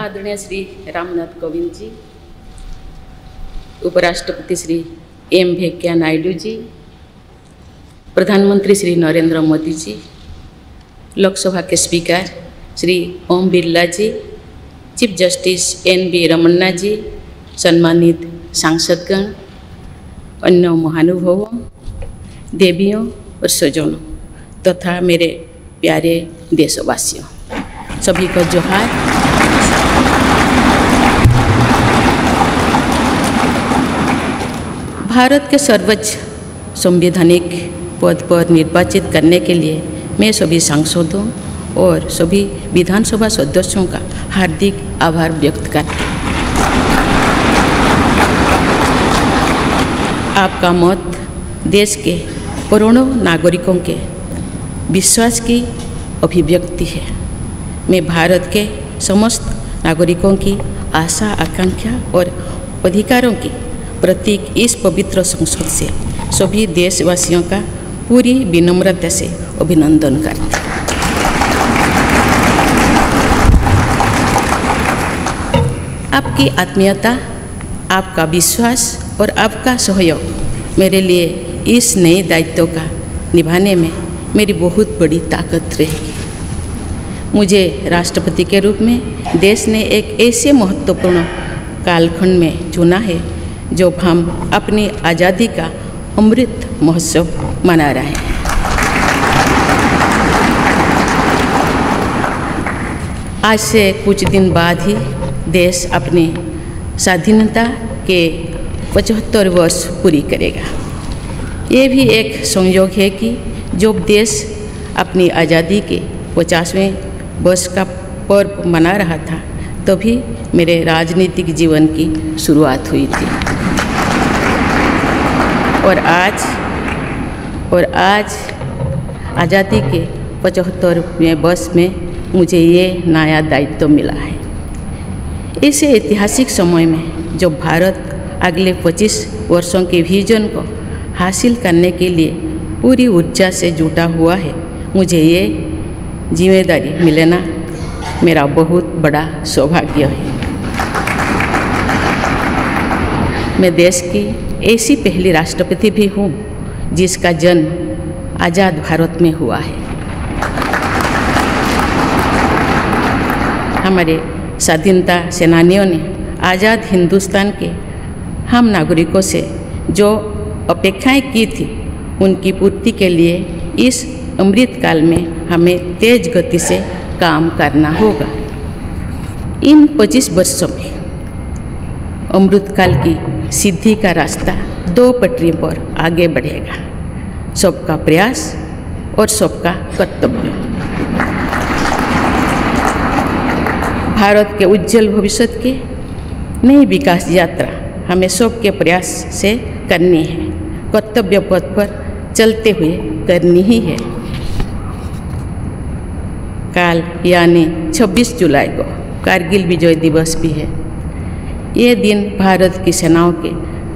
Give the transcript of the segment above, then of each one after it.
आदरणीय श्री रामनाथ कोविंद जी, उपराष्ट्रपति श्री एम वेंकैया नायडू जी, प्रधानमंत्री श्री नरेंद्र मोदी जी, लोकसभा के स्पीकर श्री ओम बिरला जी, चीफ जस्टिस एन.वी. रमन्ना जी, सम्मानित सांसदगण, अन्य महानुभावों, देवियों और स्वजनों तथा मेरे प्यारे देशवासियों, सभी को जोहार। भारत के सर्वोच्च संवैधानिक पद पर निर्वाचित करने के लिए मैं सभी सांसदों और सभी विधानसभा सदस्यों का हार्दिक आभार व्यक्त करती हूँ। आपका मत देश के करोड़ों नागरिकों के विश्वास की अभिव्यक्ति है। मैं भारत के समस्त नागरिकों की आशा आकांक्षा और अधिकारों की प्रतीक इस पवित्र संसद से सभी देशवासियों का पूरी विनम्रता से अभिनंदन करती हूँ। आपकी आत्मीयता, आपका विश्वास और आपका सहयोग मेरे लिए इस नए दायित्व का निभाने में मेरी बहुत बड़ी ताकत रहेगी। मुझे राष्ट्रपति के रूप में देश ने एक ऐसे महत्वपूर्ण कालखंड में चुना है जब हम अपनी आज़ादी का अमृत महोत्सव मना रहे हैं। आज से कुछ दिन बाद ही देश अपनी स्वाधीनता के 75 वर्ष पूरी करेगा। ये भी एक संयोग है कि जब देश अपनी आज़ादी के 50वें वर्ष का पर्व मना रहा था तभी मेरे राजनीतिक जीवन की शुरुआत हुई थी। और आज आज़ादी के 75वें वर्ष में मुझे ये नया दायित्व मिला है। इस ऐतिहासिक समय में जब भारत अगले 25 वर्षों के विजन को हासिल करने के लिए पूरी ऊर्जा से जुटा हुआ है, मुझे ये जिम्मेदारी मिलना मेरा बहुत बड़ा सौभाग्य है। मैं देश की ऐसी पहली राष्ट्रपति भी हूँ जिसका जन्म आज़ाद भारत में हुआ है। हमारे स्वाधीनता सेनानियों ने आज़ाद हिंदुस्तान के हम नागरिकों से जो अपेक्षाएं की थी उनकी पूर्ति के लिए इस अमृत काल में हमें तेज गति से काम करना होगा। इन 25 वर्षों में अमृतकाल की सिद्धि का रास्ता 2 पटरी पर आगे बढ़ेगा, सबका प्रयास और सबका कर्तव्य। भारत के उज्जवल भविष्य की नई विकास यात्रा हमें सबके प्रयास से करनी है, कर्तव्य पथ पर चलते हुए करनी ही है। कल यानी 26 जुलाई को कारगिल विजय दिवस भी है। ये दिन भारत की सेनाओं के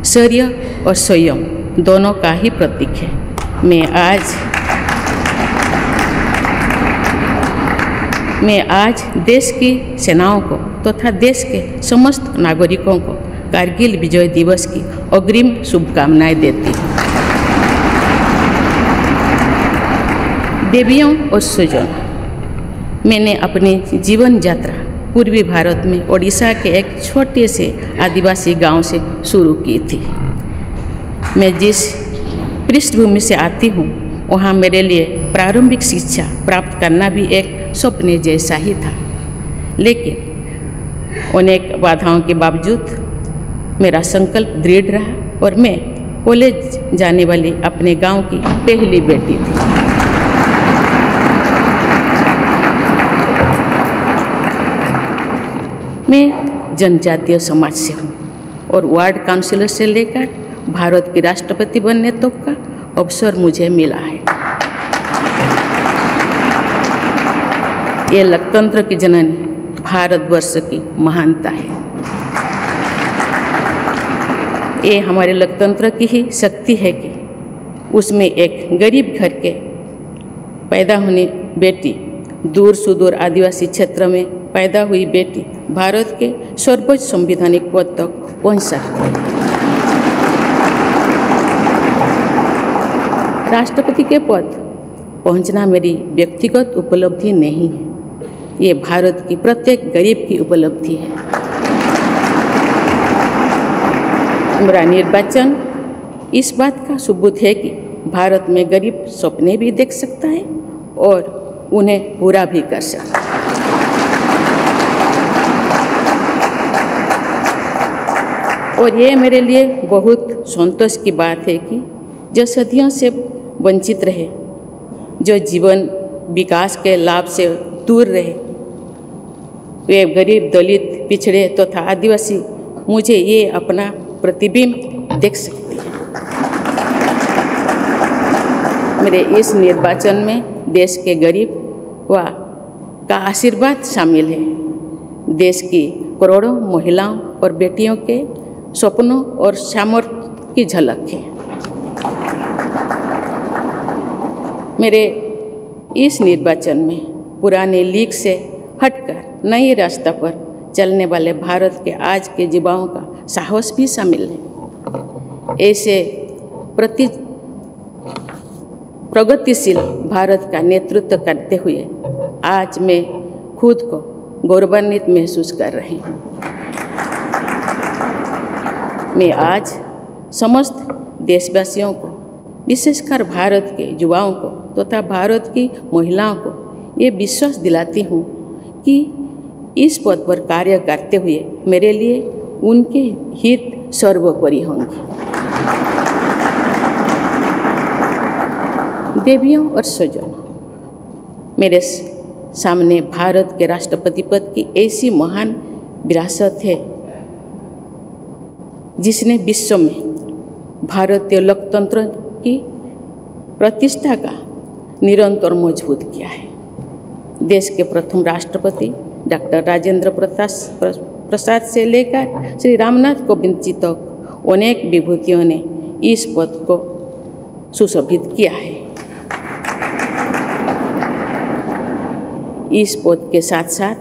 शौर्य और संयम दोनों का ही प्रतीक है। मैं आज देश की सेनाओं को तथा देश के समस्त नागरिकों को कारगिल विजय दिवस की अग्रिम शुभकामनाएं देती हूँ। देवियों और स्वजनों, मैंने अपनी जीवन यात्रा पूर्वी भारत में ओडिशा के एक छोटे से आदिवासी गांव से शुरू की थी। मैं जिस पृष्ठभूमि से आती हूँ वहाँ मेरे लिए प्रारंभिक शिक्षा प्राप्त करना भी एक सपने जैसा ही था, लेकिन अनेक बाधाओं के बावजूद मेरा संकल्प दृढ़ रहा और मैं कॉलेज जाने वाली अपने गांव की पहली बेटी थी। मैं जनजातीय समाज से हूँ और वार्ड काउंसिलर से लेकर भारत की राष्ट्रपति बनने तक का अवसर मुझे मिला है। ये लोकतंत्र की जननी भारतवर्ष की महानता है। ये हमारे लोकतंत्र की ही शक्ति है कि उसमें एक गरीब घर के पैदा होने बेटी, दूर सुदूर आदिवासी क्षेत्र में पैदा हुई बेटी भारत के सर्वोच्च संवैधानिक पद तक पहुंच सकते हैं। राष्ट्रपति के पद पहुंचना मेरी व्यक्तिगत उपलब्धि नहीं है, ये भारत की प्रत्येक गरीब की उपलब्धि है। मेरा निर्वाचन इस बात का सबूत है कि भारत में गरीब सपने भी देख सकता है और उन्हें पूरा भी कर सकता है। और ये मेरे लिए बहुत संतोष की बात है कि जो सदियों से वंचित रहे, जो जीवन विकास के लाभ से दूर रहे, वे गरीब, दलित, पिछड़े तथा आदिवासी मुझे ये अपना प्रतिबिंब देख सकते हैं। मेरे इस निर्वाचन में देश के गरीब व का आशीर्वाद शामिल है। देश की करोड़ों महिलाओं और बेटियों के सपनों और सामर्थ्य की झलक है। मेरे इस निर्वाचन में पुराने लीग से हटकर नए रास्ते पर चलने वाले भारत के आज के युवाओं का साहस भी शामिल है। ऐसे प्रगतिशील भारत का नेतृत्व करते हुए आज मैं खुद को गौरवान्वित महसूस कर रही हूँ। मैं आज समस्त देशवासियों को, विशेषकर भारत के युवाओं को तथा भारत की महिलाओं को ये विश्वास दिलाती हूँ कि इस पद पर कार्य करते हुए मेरे लिए उनके हित सर्वोपरि होंगे। देवियों और स्वजनों, मेरे सामने भारत के राष्ट्रपति पद की ऐसी महान विरासत है जिसने विश्व में भारतीय लोकतंत्र की प्रतिष्ठा का निरंतर मजबूत किया है। देश के प्रथम राष्ट्रपति डॉक्टर राजेंद्र प्रसाद से लेकर श्री रामनाथ कोविंद जी तक अनेक विभूतियों ने इस पद को सुशोभित किया है। इस पद के साथ साथ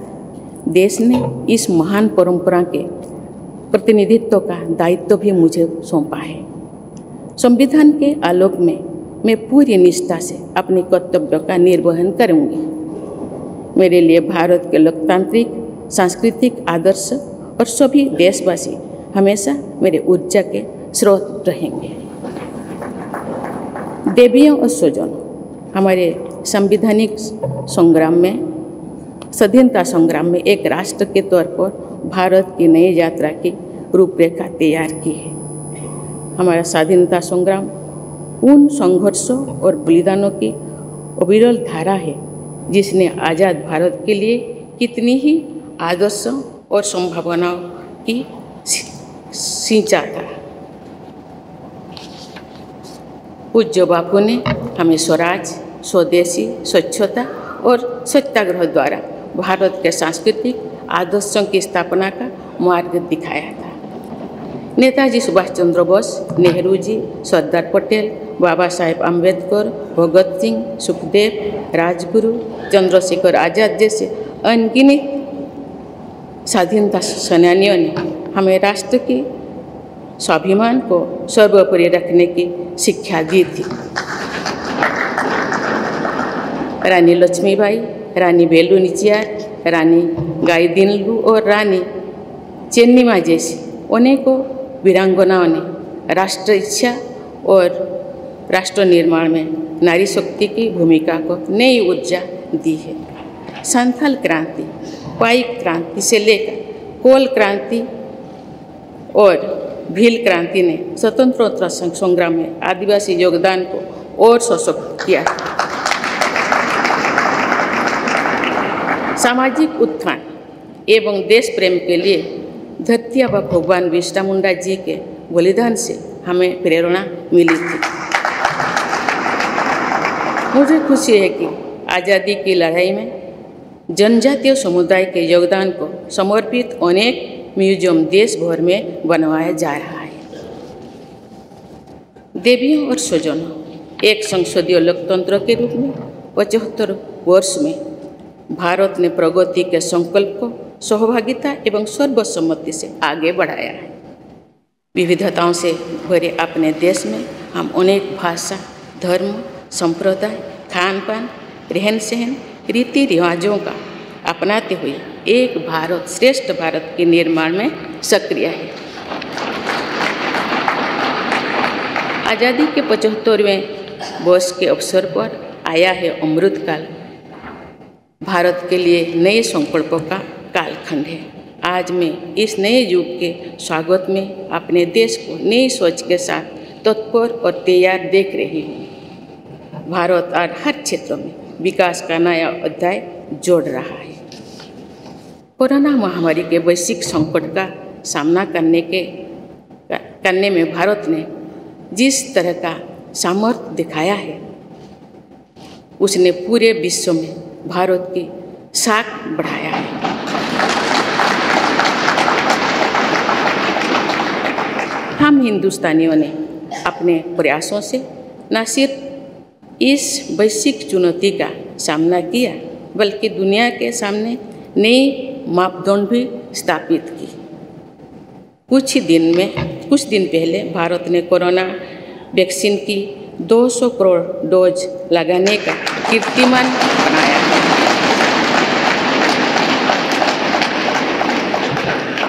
देश ने इस महान परंपरा के प्रतिनिधित्व का दायित्व भी मुझे सौंपा है। संविधान के आलोक में मैं पूरी निष्ठा से अपने कर्तव्यों का निर्वहन करूंगी। मेरे लिए भारत के लोकतांत्रिक सांस्कृतिक आदर्श और सभी देशवासी हमेशा मेरे ऊर्जा के स्रोत रहेंगे। देवियों और स्वजनों, हमारे संवैधानिक संग्राम में, स्वाधीनता संग्राम में एक राष्ट्र के तौर पर भारत की नई यात्रा की रूपरेखा तैयार की है। हमारा स्वाधीनता संग्राम उन संघर्षों और बलिदानों की अविरल धारा है जिसने आज़ाद भारत के लिए कितनी ही आदर्शों और संभावनाओं की सिंचा था। पूज्य बापू ने हमें स्वराज, स्वदेशी, स्वच्छता और सत्याग्रह द्वारा भारत के सांस्कृतिक आदर्शों की स्थापना का मार्ग दिखाया था। नेताजी सुभाष चंद्र बोस, नेहरू जी, सरदार पटेल, बाबा साहेब अम्बेडकर, भगत सिंह, सुखदेव, राजगुरु, चंद्रशेखर आज़ाद जैसे अनगिनत स्वाधीनता सेनानियों ने हमें राष्ट्र की स्वाभिमान को सर्वोपरि रखने की शिक्षा दी थी। रानी लक्ष्मीबाई, रानी वेलु नाचियार, रानी गाईदिन्लु और रानी चेन्निमा जैसी अनेकों वीरांगनाओं ने राष्ट्र इच्छा और राष्ट्र निर्माण में नारी शक्ति की भूमिका को नई ऊर्जा दी है। संथाल क्रांति, पाइक क्रांति से लेकर कोल क्रांति और भील क्रांति ने स्वतंत्रता संग्राम में आदिवासी योगदान को और सशक्त किया। सामाजिक उत्थान एवं देश प्रेम के लिए धरती आबा भगवान बिरसा मुंडा जी के बलिदान से हमें प्रेरणा मिली थी। मुझे खुशी है कि आज़ादी की लड़ाई में जनजातीय समुदाय के योगदान को समर्पित अनेक म्यूजियम देश भर में बनवाया जा रहा है। देवियों और स्वजनों, एक संसदीय लोकतंत्र के रूप में 75 वर्ष में भारत ने प्रगति के संकल्प को सहभागिता एवं सर्वसम्मति से आगे बढ़ाया है। विविधताओं से भरे अपने देश में हम अनेक भाषा, धर्म, संप्रदाय, खान पान, रहन सहन, रीति रिवाजों का अपनाते हुए एक भारत श्रेष्ठ भारत के निर्माण में सक्रिय है। आज़ादी के 75वें वर्ष के अवसर पर आया है अमृतकाल। भारत के लिए नए संकल्पों का कालखंड है। आज मैं इस नए युग के स्वागत में अपने देश को नई सोच के साथ तत्पर और तैयार देख रही हूँ। भारत और हर क्षेत्र में विकास का नया अध्याय जोड़ रहा है। कोरोना महामारी के वैश्विक संकट का सामना करने में भारत ने जिस तरह का सामर्थ्य दिखाया है, उसने पूरे विश्व में भारत की साख बढ़ाया है। हम हिंदुस्तानियों ने अपने प्रयासों से न सिर्फ इस वैश्विक चुनौती का सामना किया, बल्कि दुनिया के सामने नए मापदंड भी स्थापित की। कुछ दिन पहले भारत ने कोरोना वैक्सीन की 200 करोड़ डोज लगाने का कीर्तिमान बनाया।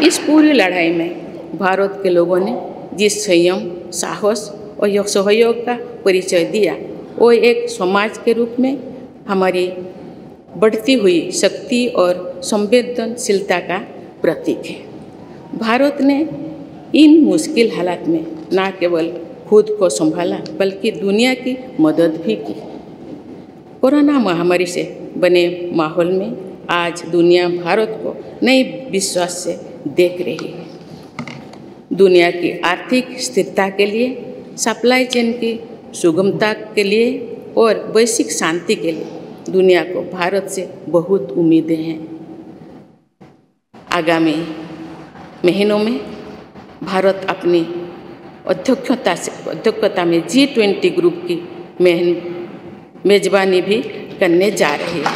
इस पूरी लड़ाई में भारत के लोगों ने जिस संयम, साहस और सहयोग का परिचय दिया, वो एक समाज के रूप में हमारी बढ़ती हुई शक्ति और संवेदनशीलता का प्रतीक है। भारत ने इन मुश्किल हालात में न केवल खुद को संभाला, बल्कि दुनिया की मदद भी की। कोरोना महामारी से बने माहौल में आज दुनिया भारत को नए विश्वास से देख रही है। दुनिया की आर्थिक स्थिरता के लिए, सप्लाई चेन की सुगमता के लिए और वैश्विक शांति के लिए दुनिया को भारत से बहुत उम्मीदें हैं। आगामी महीनों में भारत अपनी अध्यक्षता में G20 ग्रुप की मेजबानी भी करने जा रही है।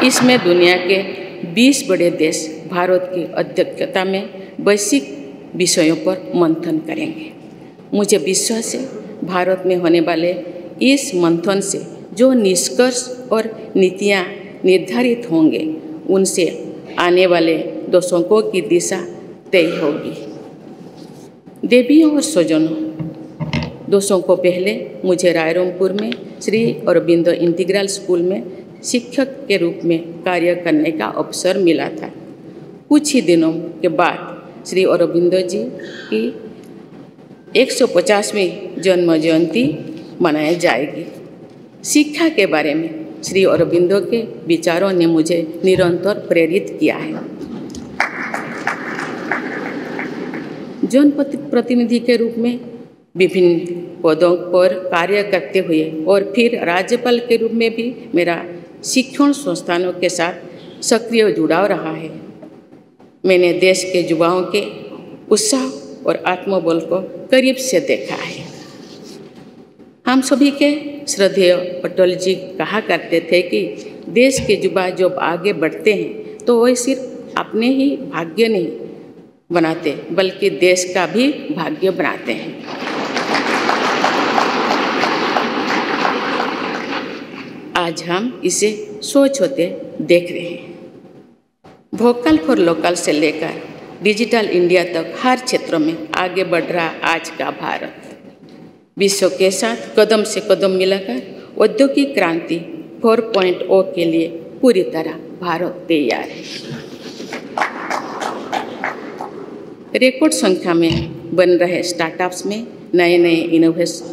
इसमें दुनिया के 20 बड़े देश भारत की अध्यक्षता में वैश्विक विषयों पर मंथन करेंगे। मुझे विश्वास है भारत में होने वाले इस मंथन से जो निष्कर्ष और नीतियाँ निर्धारित होंगे, उनसे आने वाले दशकों की दिशा तय होगी। देवियों और स्वजनों, दशकों पहले मुझे रायरंगपुर में श्री अरबिंदो इंटीग्रल स्कूल में शिक्षक के रूप में कार्य करने का अवसर मिला था। कुछ ही दिनों के बाद श्री अरबिंदो जी की 150वीं जन्म जयंती मनाई जाएगी। शिक्षा के बारे में श्री अरबिंदो के विचारों ने मुझे निरंतर प्रेरित किया है। जनप्रतिनिधि के रूप में विभिन्न पदों पर कार्य करते हुए और फिर राज्यपाल के रूप में भी मेरा शिक्षण संस्थानों के साथ सक्रिय जुड़ाव रहा है। मैंने देश के युवाओं के उत्साह और आत्मबल को करीब से देखा है। हम सभी के श्रद्धेय अटल जी कहा करते थे कि देश के युवा जब आगे बढ़ते हैं तो वे सिर्फ अपने ही भाग्य नहीं बनाते, बल्कि देश का भी भाग्य बनाते हैं। आज हम इसे सोच होते देख रहे हैं। वोकल फॉर लोकल से लेकर डिजिटल इंडिया तक हर क्षेत्र में आगे बढ़ रहा आज का भारत विश्व के साथ कदम से कदम मिलाकर औद्योगिक क्रांति 4.0 के लिए पूरी तरह भारत तैयार है। रिकॉर्ड संख्या में बन रहे स्टार्टअप्स में, नए नए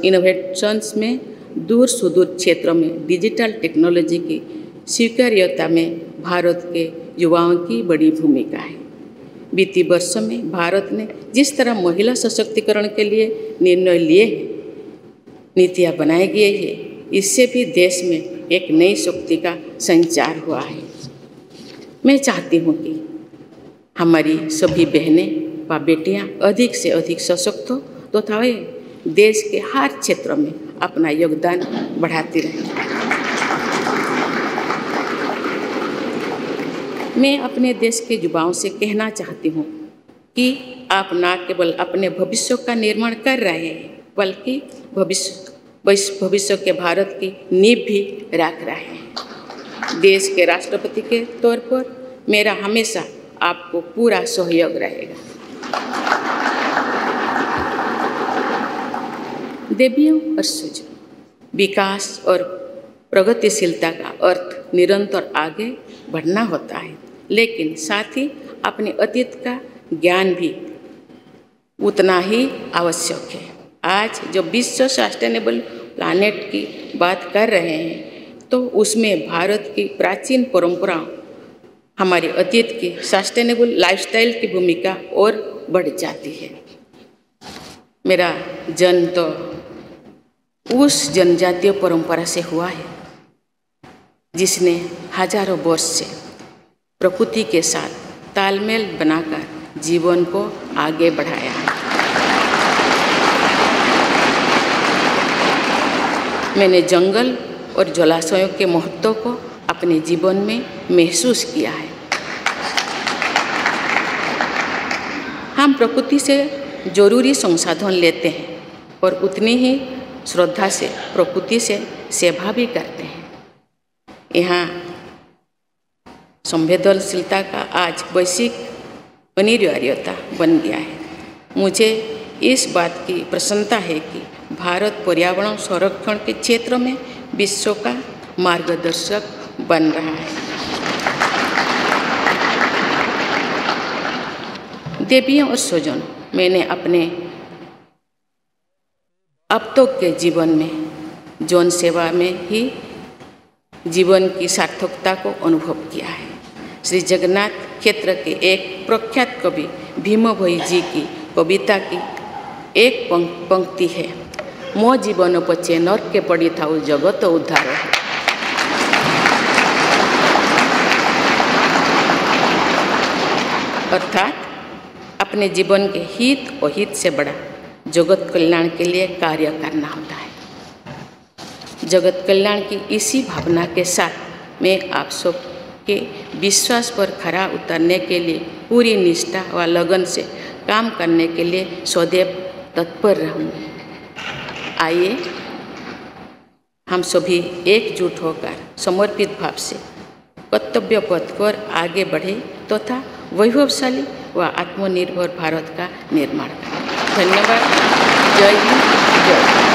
इनोवेशंस में, दूर सुदूर क्षेत्रों में डिजिटल टेक्नोलॉजी की स्वीकार्यता में भारत के युवाओं की बड़ी भूमिका है। बीती वर्षों में भारत ने जिस तरह महिला सशक्तिकरण के लिए निर्णय लिए हैं, नीतियाँ बनाई गई है, इससे भी देश में एक नई शक्ति का संचार हुआ है। मैं चाहती हूँ कि हमारी सभी बहनें व बेटियाँ अधिक से अधिक सशक्त हो तथा वे देश के हर क्षेत्र में अपना योगदान बढ़ाती रहें। मैं अपने देश के युवाओं से कहना चाहती हूँ कि आप न केवल अपने भविष्य का निर्माण कर रहे हैं, बल्कि भविष्य के भारत की नींव भी रख रहे हैं। देश के राष्ट्रपति के तौर पर मेरा हमेशा आपको पूरा सहयोग रहेगा। देवियों और सूर्यों, विकास और प्रगतिशीलता का अर्थ निरंतर आगे बढ़ना होता है, लेकिन साथ ही अपने अतीत का ज्ञान भी उतना ही आवश्यक है। आज जब विश्व सस्टेनेबल प्लानेट की बात कर रहे हैं, तो उसमें भारत की प्राचीन परंपराओं, हमारे अतीत की सस्टेनेबल लाइफस्टाइल की भूमिका और बढ़ जाती है। मेरा जन्म तो उस जनजातीय परंपरा से हुआ है जिसने हजारों वर्ष से प्रकृति के साथ तालमेल बनाकर जीवन को आगे बढ़ाया है। मैंने जंगल और जलाशयों के महत्व को अपने जीवन में महसूस किया है। हम प्रकृति से जरूरी संसाधन लेते हैं और उतनी ही श्रद्धा से प्रकृति से सेवा भी करते हैं। यहाँ संवेदनशीलता का आज वैश्विक अनिवार्यता बन गया है। मुझे इस बात की प्रसन्नता है कि भारत पर्यावरण संरक्षण के क्षेत्र में विश्व का मार्गदर्शक बन रहा है। देवियों और स्वजनों, मैंने अपने अब तक के जीवन में जौन सेवा में ही जीवन की सार्थकता को अनुभव किया है। श्री जगन्नाथ क्षेत्र के एक प्रख्यात कवि भीम भोई जी की कविता की एक पंक्ति है, मो जीवन पछे नरक के पड़ी थाउ जगत उद्धार। अर्थात अपने जीवन के हित और हित से बड़ा जगत कल्याण के लिए कार्य करना होता है। जगत कल्याण की इसी भावना के साथ मैं आप सब के विश्वास पर खरा उतरने के लिए पूरी निष्ठा व लगन से काम करने के लिए सदैव तत्पर रहूँगी। आइए हम सभी एकजुट होकर समर्पित भाव से कर्तव्य पथ पर आगे बढ़े तथा वैभवशाली व आत्मनिर्भर भारत का निर्माण करें। धन्यवाद। जय हिंद, जय भारत।